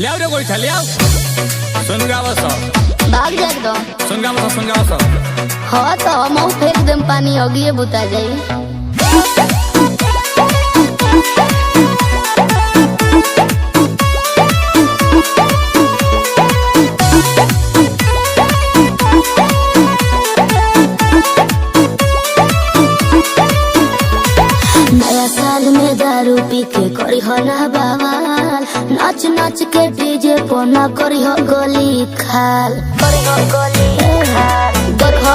ले आओ रे कोई ले आओ सुन गावा सा भाग जाए दो सुन गावा सा हाँ तो हम फेंक देम पानी अगिए बुता जाई। नया साल में दारू पी के करी हो ना बवाल, नाच नाच के डीजे को ना करी हो गोली खाल, देखो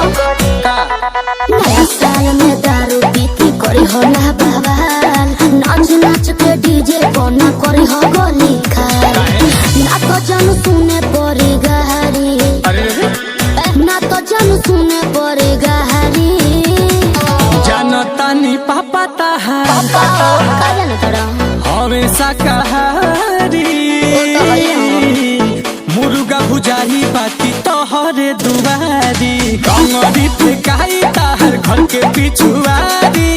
नया साल में दारू पी के करी हो ना बवाल, नाच नाच के डीजे को ना करी हो गोली खाल। ना तो जानू सुने पड़ी गहरी, ना तो जानू सुने पड़ी गहरी। जानतानी पापा ताहार का जाने तोरा हमेशा कहारी मुर्गा भुजाही बाकी तोहरे दुआरी कमरी पे काई ताहर घर के पिछुआरी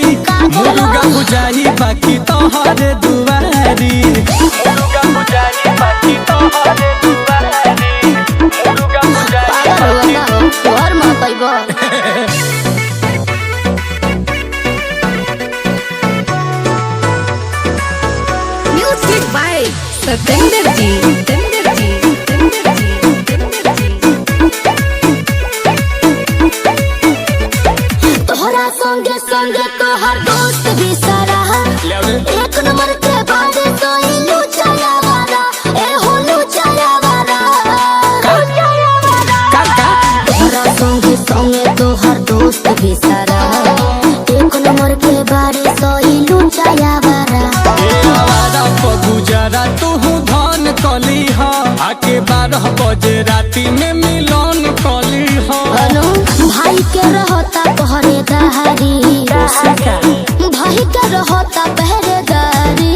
मुर्गा भुजाही बाकी तोहरे दुआरी मुर्गा भुजाही बाकी तोहरे दुआरी मुर्गा भुजाही घर में पैबो सतेंद्र जी तोहरा संगे संगे तोहर दोस्त भी सारा एक नंबर के बादे तो इलू चला वाला ए होलू चला वाला तोहरा संगे संगे तोहर दोस्त भी सारा एक नंबर के बादे तो इलू चला वाला। गुजरा तू धन कली हो आके 12 बजे राती में मिलन कली हो भाई के रहता पहरेदारी, भाई के रहता पहरेदारी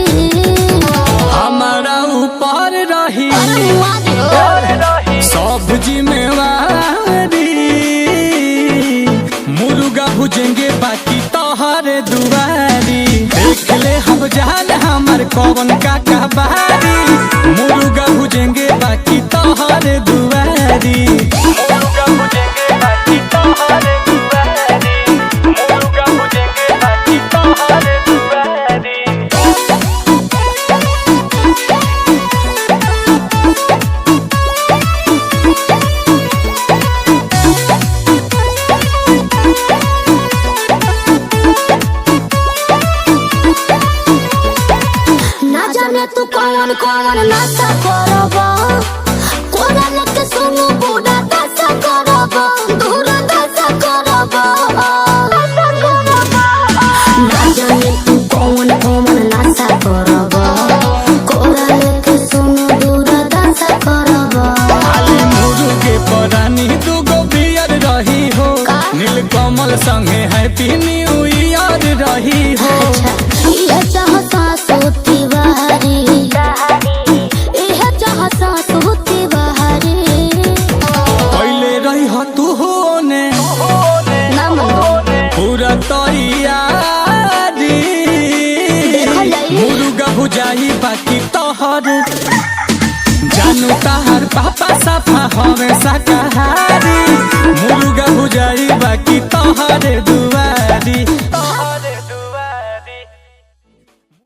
हमारा ऊपर रही सब जिम्मेवारी मुर्गा भुजेंगे बाकी तोहरे दुआरी देख ले हम जान हमार कौन का कहबारी मुर्गा भुजेंगे बाकी तोहरे दुआरी मुर्गा भुजेंगे बाकी तोहरे दुआरी मुर्गा भुजेंगे बाकी तोहरे दुआरी। ना जाने तू कौन कौन नाचा करबा, कोरा लेके सुनु बूढ़ा दशा करबा, दूर दशा करबा। ना जाने तू कौन कौन नाचा करबा, कोरा लेके सुनु दूर दशा करबा। मुर्गे परानी दुगो बियर रही हो नीलकमल संगे हैप्पी न्यू ईयर रही हो। ये चाहता सोती बहारी, ये चाहता सोती बहारी। पहले रही हो तू होने पूरा तैयारी मुर्गा भुजाही बाकी तोहर जानू ताहर पापा साफा हमेशा कहारी मुर्गा भुजाही बाकी तोहरे दुआरी।